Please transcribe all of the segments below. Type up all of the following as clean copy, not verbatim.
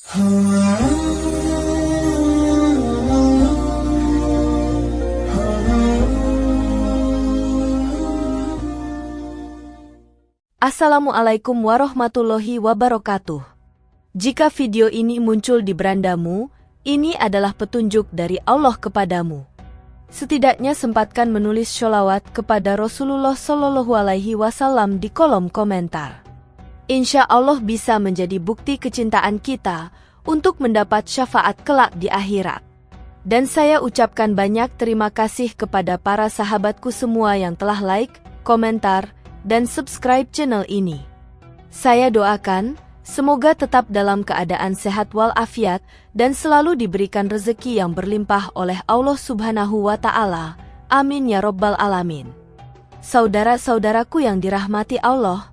Assalamualaikum warahmatullahi wabarakatuh. Jika video ini muncul di berandamu, ini adalah petunjuk dari Allah kepadamu. Setidaknya sempatkan menulis sholawat kepada Rasulullah Shallallahu Alaihi Wasallam di kolom komentar. Insya Allah bisa menjadi bukti kecintaan kita untuk mendapat syafaat kelak di akhirat. Dan saya ucapkan banyak terima kasih kepada para sahabatku semua yang telah like, komentar, dan subscribe channel ini. Saya doakan, semoga tetap dalam keadaan sehat walafiat dan selalu diberikan rezeki yang berlimpah oleh Allah Subhanahu wa Ta'ala. Amin ya Rabbal Alamin. Saudara-saudaraku yang dirahmati Allah,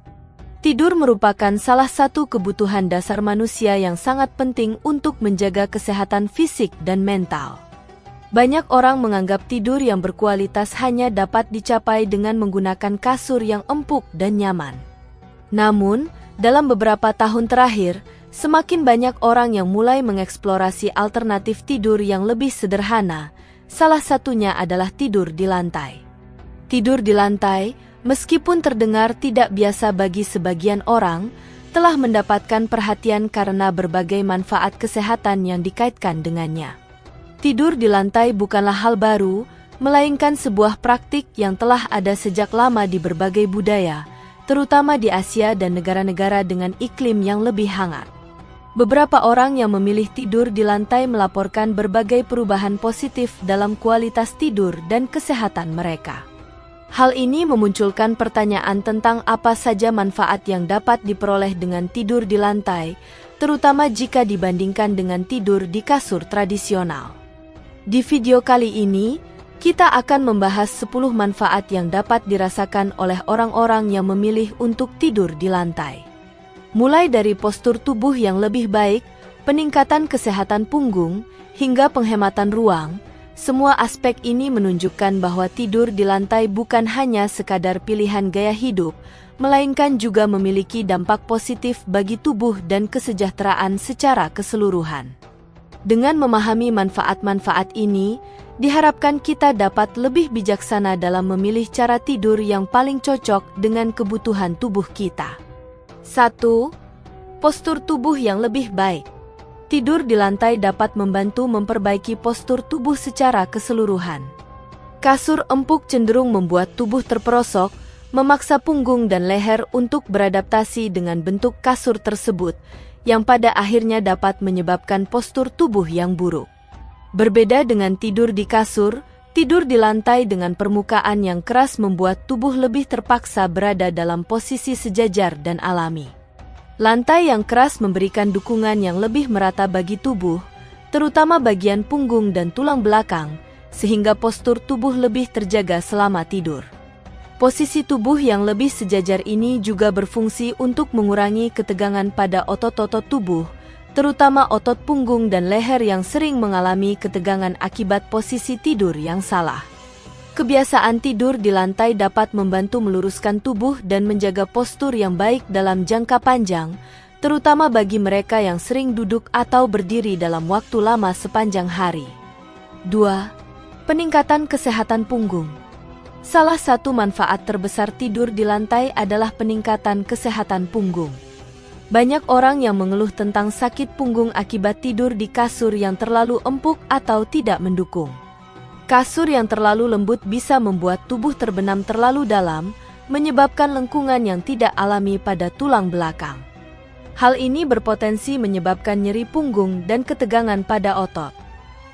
tidur merupakan salah satu kebutuhan dasar manusia yang sangat penting untuk menjaga kesehatan fisik dan mental. Banyak orang menganggap tidur yang berkualitas hanya dapat dicapai dengan menggunakan kasur yang empuk dan nyaman. Namun, dalam beberapa tahun terakhir, semakin banyak orang yang mulai mengeksplorasi alternatif tidur yang lebih sederhana. Salah satunya adalah tidur di lantai. Tidur di lantai, meskipun terdengar tidak biasa bagi sebagian orang, telah mendapatkan perhatian karena berbagai manfaat kesehatan yang dikaitkan dengannya. Tidur di lantai bukanlah hal baru, melainkan sebuah praktik yang telah ada sejak lama di berbagai budaya, terutama di Asia dan negara-negara dengan iklim yang lebih hangat. Beberapa orang yang memilih tidur di lantai melaporkan berbagai perubahan positif dalam kualitas tidur dan kesehatan mereka. Hal ini memunculkan pertanyaan tentang apa saja manfaat yang dapat diperoleh dengan tidur di lantai, terutama jika dibandingkan dengan tidur di kasur tradisional. Di video kali ini, kita akan membahas 10 manfaat yang dapat dirasakan oleh orang-orang yang memilih untuk tidur di lantai. Mulai dari postur tubuh yang lebih baik, peningkatan kesehatan punggung, hingga penghematan ruang, semua aspek ini menunjukkan bahwa tidur di lantai bukan hanya sekadar pilihan gaya hidup, melainkan juga memiliki dampak positif bagi tubuh dan kesejahteraan secara keseluruhan. Dengan memahami manfaat-manfaat ini, diharapkan kita dapat lebih bijaksana dalam memilih cara tidur yang paling cocok dengan kebutuhan tubuh kita. 1. Postur tubuh yang lebih baik. Tidur di lantai dapat membantu memperbaiki postur tubuh secara keseluruhan. Kasur empuk cenderung membuat tubuh terperosok, memaksa punggung dan leher untuk beradaptasi dengan bentuk kasur tersebut, yang pada akhirnya dapat menyebabkan postur tubuh yang buruk. Berbeda dengan tidur di kasur, tidur di lantai dengan permukaan yang keras membuat tubuh lebih terpaksa berada dalam posisi sejajar dan alami. Lantai yang keras memberikan dukungan yang lebih merata bagi tubuh, terutama bagian punggung dan tulang belakang, sehingga postur tubuh lebih terjaga selama tidur. Posisi tubuh yang lebih sejajar ini juga berfungsi untuk mengurangi ketegangan pada otot-otot tubuh, terutama otot punggung dan leher yang sering mengalami ketegangan akibat posisi tidur yang salah. Kebiasaan tidur di lantai dapat membantu meluruskan tubuh dan menjaga postur yang baik dalam jangka panjang, terutama bagi mereka yang sering duduk atau berdiri dalam waktu lama sepanjang hari. 2. Peningkatan kesehatan punggung. Salah satu manfaat terbesar tidur di lantai adalah peningkatan kesehatan punggung. Banyak orang yang mengeluh tentang sakit punggung akibat tidur di kasur yang terlalu empuk atau tidak mendukung. Kasur yang terlalu lembut bisa membuat tubuh terbenam terlalu dalam, menyebabkan lengkungan yang tidak alami pada tulang belakang. Hal ini berpotensi menyebabkan nyeri punggung dan ketegangan pada otot.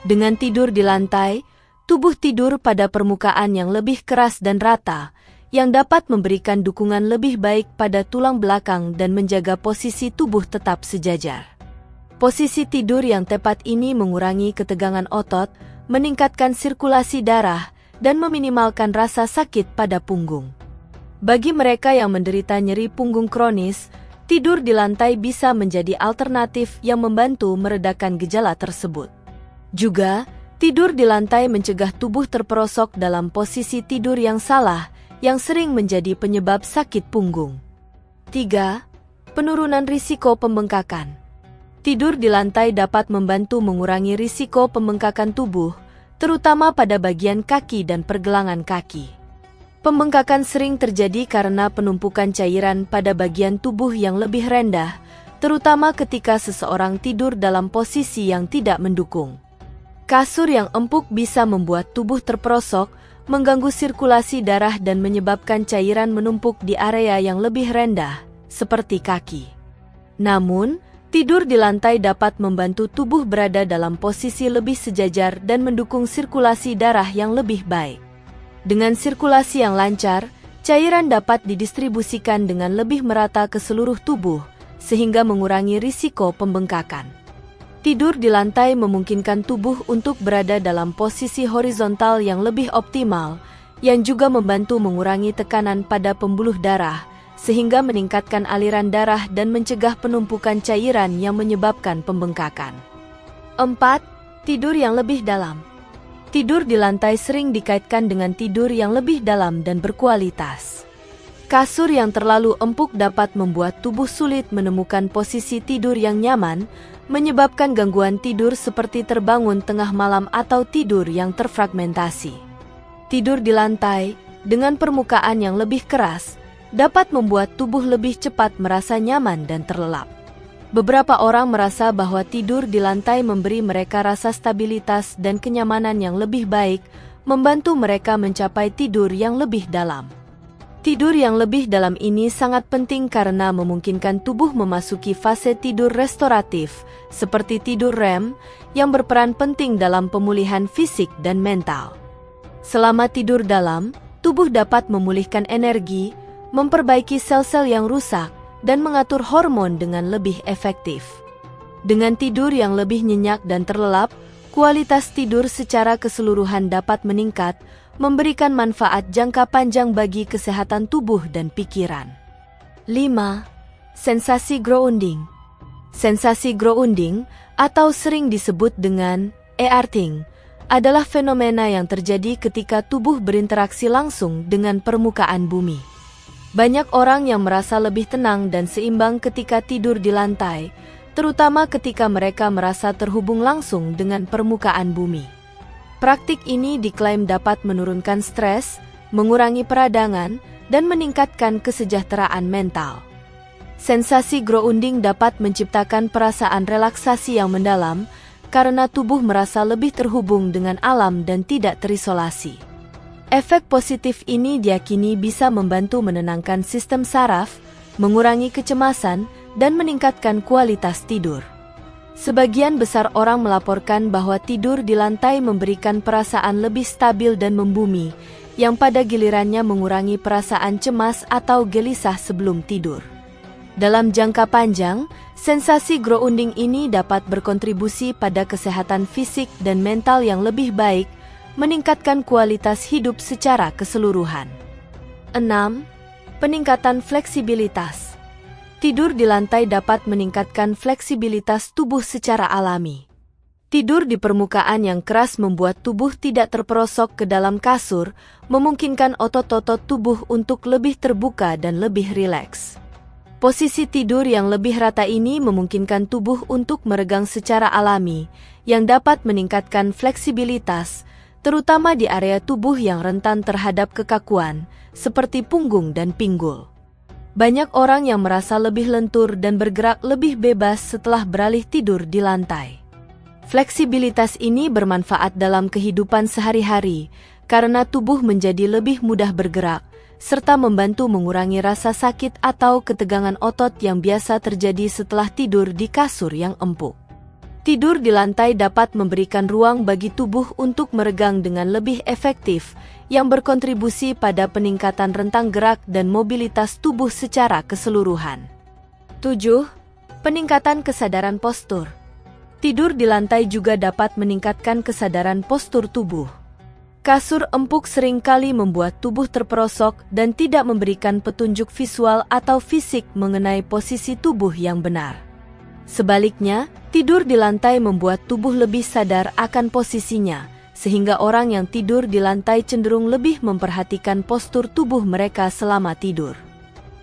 Dengan tidur di lantai, tubuh tidur pada permukaan yang lebih keras dan rata, yang dapat memberikan dukungan lebih baik pada tulang belakang dan menjaga posisi tubuh tetap sejajar. Posisi tidur yang tepat ini mengurangi ketegangan otot, meningkatkan sirkulasi darah, dan meminimalkan rasa sakit pada punggung. Bagi mereka yang menderita nyeri punggung kronis, tidur di lantai bisa menjadi alternatif yang membantu meredakan gejala tersebut. Juga, tidur di lantai mencegah tubuh terperosok dalam posisi tidur yang salah, yang sering menjadi penyebab sakit punggung. 3. Penurunan risiko pembengkakan. Tidur di lantai dapat membantu mengurangi risiko pembengkakan tubuh, terutama pada bagian kaki dan pergelangan kaki. Pembengkakan sering terjadi karena penumpukan cairan pada bagian tubuh yang lebih rendah, terutama ketika seseorang tidur dalam posisi yang tidak mendukung. Kasur yang empuk bisa membuat tubuh terperosok, mengganggu sirkulasi darah dan menyebabkan cairan menumpuk di area yang lebih rendah, seperti kaki. Namun, tidur di lantai dapat membantu tubuh berada dalam posisi lebih sejajar dan mendukung sirkulasi darah yang lebih baik. Dengan sirkulasi yang lancar, cairan dapat didistribusikan dengan lebih merata ke seluruh tubuh, sehingga mengurangi risiko pembengkakan. Tidur di lantai memungkinkan tubuh untuk berada dalam posisi horizontal yang lebih optimal, yang juga membantu mengurangi tekanan pada pembuluh darah, sehingga meningkatkan aliran darah dan mencegah penumpukan cairan yang menyebabkan pembengkakan. 4. Tidur yang lebih dalam. Tidur di lantai sering dikaitkan dengan tidur yang lebih dalam dan berkualitas. Kasur yang terlalu empuk dapat membuat tubuh sulit menemukan posisi tidur yang nyaman, menyebabkan gangguan tidur seperti terbangun tengah malam atau tidur yang terfragmentasi. Tidur di lantai, dengan permukaan yang lebih keras, dapat membuat tubuh lebih cepat merasa nyaman dan terlelap. Beberapa orang merasa bahwa tidur di lantai memberi mereka rasa stabilitas dan kenyamanan yang lebih baik, membantu mereka mencapai tidur yang lebih dalam. Tidur yang lebih dalam ini sangat penting karena memungkinkan tubuh memasuki fase tidur restoratif, seperti tidur REM, yang berperan penting dalam pemulihan fisik dan mental. Selama tidur dalam, tubuh dapat memulihkan energi, memperbaiki sel-sel yang rusak, dan mengatur hormon dengan lebih efektif. Dengan tidur yang lebih nyenyak dan terlelap, kualitas tidur secara keseluruhan dapat meningkat, memberikan manfaat jangka panjang bagi kesehatan tubuh dan pikiran. 5. Sensasi grounding. Sensasi grounding, atau sering disebut dengan earthing, adalah fenomena yang terjadi ketika tubuh berinteraksi langsung dengan permukaan bumi. Banyak orang yang merasa lebih tenang dan seimbang ketika tidur di lantai, terutama ketika mereka merasa terhubung langsung dengan permukaan bumi. Praktik ini diklaim dapat menurunkan stres, mengurangi peradangan, dan meningkatkan kesejahteraan mental. Sensasi grounding dapat menciptakan perasaan relaksasi yang mendalam karena tubuh merasa lebih terhubung dengan alam dan tidak terisolasi. Efek positif ini diyakini bisa membantu menenangkan sistem saraf, mengurangi kecemasan, dan meningkatkan kualitas tidur. Sebagian besar orang melaporkan bahwa tidur di lantai memberikan perasaan lebih stabil dan membumi, yang pada gilirannya mengurangi perasaan cemas atau gelisah sebelum tidur. Dalam jangka panjang, sensasi grounding ini dapat berkontribusi pada kesehatan fisik dan mental yang lebih baik, meningkatkan kualitas hidup secara keseluruhan. 6. Peningkatan fleksibilitas. Tidur di lantai dapat meningkatkan fleksibilitas tubuh secara alami. Tidur di permukaan yang keras membuat tubuh tidak terperosok ke dalam kasur, memungkinkan otot-otot tubuh untuk lebih terbuka dan lebih rileks. Posisi tidur yang lebih rata ini memungkinkan tubuh untuk meregang secara alami, yang dapat meningkatkan fleksibilitas, terutama di area tubuh yang rentan terhadap kekakuan, seperti punggung dan pinggul. Banyak orang yang merasa lebih lentur dan bergerak lebih bebas setelah beralih tidur di lantai. Fleksibilitas ini bermanfaat dalam kehidupan sehari-hari, karena tubuh menjadi lebih mudah bergerak, serta membantu mengurangi rasa sakit atau ketegangan otot yang biasa terjadi setelah tidur di kasur yang empuk. Tidur di lantai dapat memberikan ruang bagi tubuh untuk meregang dengan lebih efektif, yang berkontribusi pada peningkatan rentang gerak dan mobilitas tubuh secara keseluruhan. 7. Peningkatan kesadaran postur. Tidur di lantai juga dapat meningkatkan kesadaran postur tubuh. Kasur empuk seringkali membuat tubuh terperosok dan tidak memberikan petunjuk visual atau fisik mengenai posisi tubuh yang benar. Sebaliknya, tidur di lantai membuat tubuh lebih sadar akan posisinya, sehingga orang yang tidur di lantai cenderung lebih memperhatikan postur tubuh mereka selama tidur.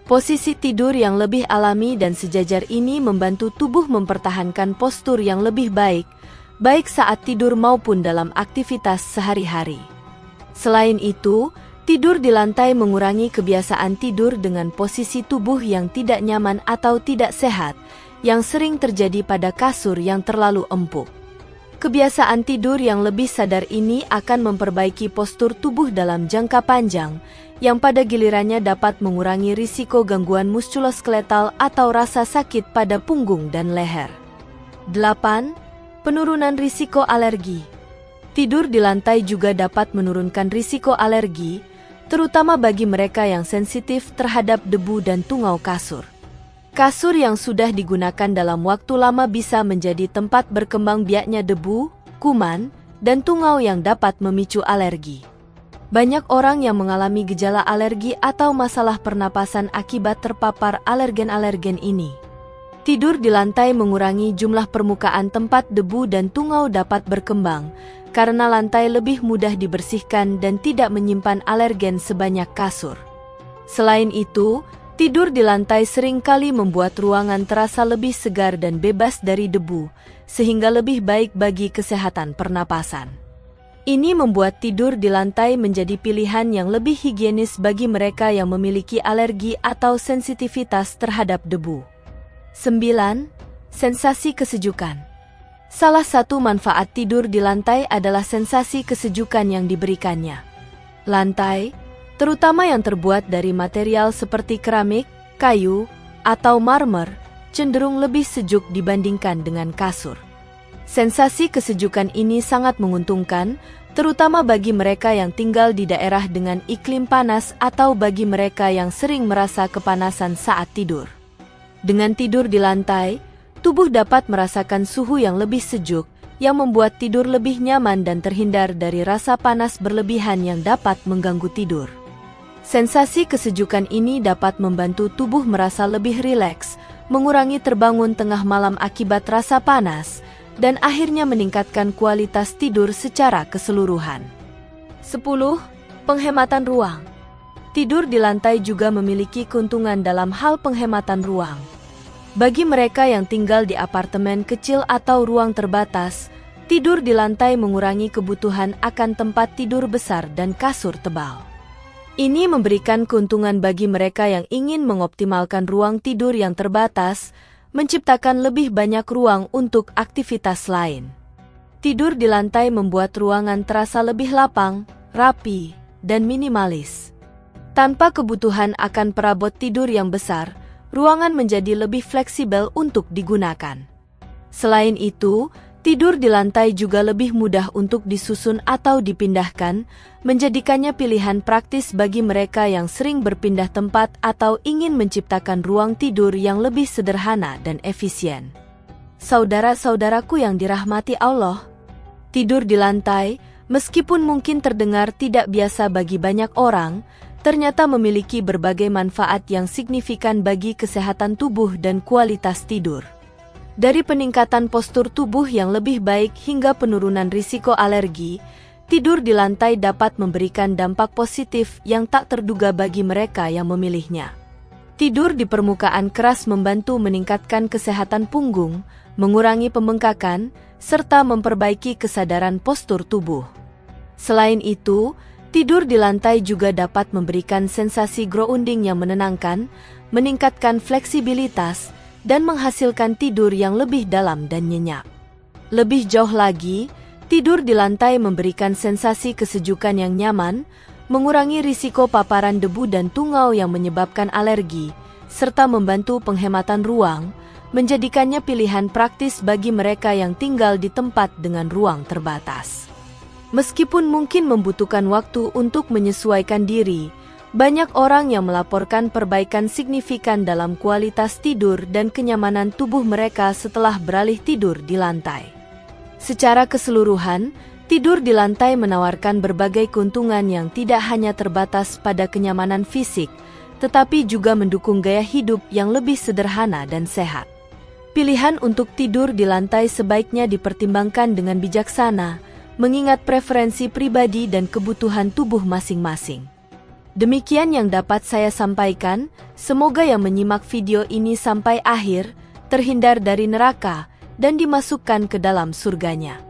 Posisi tidur yang lebih alami dan sejajar ini membantu tubuh mempertahankan postur yang lebih baik, baik saat tidur maupun dalam aktivitas sehari-hari. Selain itu, tidur di lantai mengurangi kebiasaan tidur dengan posisi tubuh yang tidak nyaman atau tidak sehat, yang sering terjadi pada kasur yang terlalu empuk. Kebiasaan tidur yang lebih sadar ini akan memperbaiki postur tubuh dalam jangka panjang, yang pada gilirannya dapat mengurangi risiko gangguan muskuloskeletal atau rasa sakit pada punggung dan leher. 8. Penurunan risiko alergi. Tidur di lantai juga dapat menurunkan risiko alergi, terutama bagi mereka yang sensitif terhadap debu dan tungau kasur. Kasur yang sudah digunakan dalam waktu lama bisa menjadi tempat berkembang biaknya debu, kuman, dan tungau yang dapat memicu alergi. Banyak orang yang mengalami gejala alergi atau masalah pernapasan akibat terpapar alergen-alergen ini. Tidur di lantai mengurangi jumlah permukaan tempat debu dan tungau dapat berkembang, karena lantai lebih mudah dibersihkan dan tidak menyimpan alergen sebanyak kasur. Selain itu, tidur di lantai seringkali membuat ruangan terasa lebih segar dan bebas dari debu, sehingga lebih baik bagi kesehatan pernapasan. Ini membuat tidur di lantai menjadi pilihan yang lebih higienis bagi mereka yang memiliki alergi atau sensitivitas terhadap debu. 9. Sensasi kesejukan. Salah satu manfaat tidur di lantai adalah sensasi kesejukan yang diberikannya. Lantai, terutama yang terbuat dari material seperti keramik, kayu, atau marmer, cenderung lebih sejuk dibandingkan dengan kasur. Sensasi kesejukan ini sangat menguntungkan, terutama bagi mereka yang tinggal di daerah dengan iklim panas atau bagi mereka yang sering merasa kepanasan saat tidur. Dengan tidur di lantai, tubuh dapat merasakan suhu yang lebih sejuk, yang membuat tidur lebih nyaman dan terhindar dari rasa panas berlebihan yang dapat mengganggu tidur. Sensasi kesejukan ini dapat membantu tubuh merasa lebih rileks, mengurangi terbangun tengah malam akibat rasa panas, dan akhirnya meningkatkan kualitas tidur secara keseluruhan. 10. Penghematan ruang. Tidur di lantai juga memiliki keuntungan dalam hal penghematan ruang. Bagi mereka yang tinggal di apartemen kecil atau ruang terbatas, tidur di lantai mengurangi kebutuhan akan tempat tidur besar dan kasur tebal. Ini memberikan keuntungan bagi mereka yang ingin mengoptimalkan ruang tidur yang terbatas, menciptakan lebih banyak ruang untuk aktivitas lain. Tidur di lantai membuat ruangan terasa lebih lapang, rapi, dan minimalis. Tanpa kebutuhan akan perabot tidur yang besar, ruangan menjadi lebih fleksibel untuk digunakan. Selain itu, tidur di lantai juga lebih mudah untuk disusun atau dipindahkan, menjadikannya pilihan praktis bagi mereka yang sering berpindah tempat atau ingin menciptakan ruang tidur yang lebih sederhana dan efisien. Saudara-saudaraku yang dirahmati Allah, tidur di lantai, meskipun mungkin terdengar tidak biasa bagi banyak orang, ternyata memiliki berbagai manfaat yang signifikan bagi kesehatan tubuh dan kualitas tidur. Dari peningkatan postur tubuh yang lebih baik hingga penurunan risiko alergi, tidur di lantai dapat memberikan dampak positif yang tak terduga bagi mereka yang memilihnya. Tidur di permukaan keras membantu meningkatkan kesehatan punggung, mengurangi pembengkakan, serta memperbaiki kesadaran postur tubuh. Selain itu, tidur di lantai juga dapat memberikan sensasi grounding yang menenangkan, meningkatkan fleksibilitas, dan menghasilkan tidur yang lebih dalam dan nyenyak. Lebih jauh lagi, tidur di lantai memberikan sensasi kesejukan yang nyaman, mengurangi risiko paparan debu dan tungau yang menyebabkan alergi, serta membantu penghematan ruang, menjadikannya pilihan praktis bagi mereka yang tinggal di tempat dengan ruang terbatas. Meskipun mungkin membutuhkan waktu untuk menyesuaikan diri, banyak orang yang melaporkan perbaikan signifikan dalam kualitas tidur dan kenyamanan tubuh mereka setelah beralih tidur di lantai. Secara keseluruhan, tidur di lantai menawarkan berbagai keuntungan yang tidak hanya terbatas pada kenyamanan fisik, tetapi juga mendukung gaya hidup yang lebih sederhana dan sehat. Pilihan untuk tidur di lantai sebaiknya dipertimbangkan dengan bijaksana, mengingat preferensi pribadi dan kebutuhan tubuh masing-masing. Demikian yang dapat saya sampaikan. Semoga yang menyimak video ini sampai akhir terhindar dari neraka dan dimasukkan ke dalam surganya.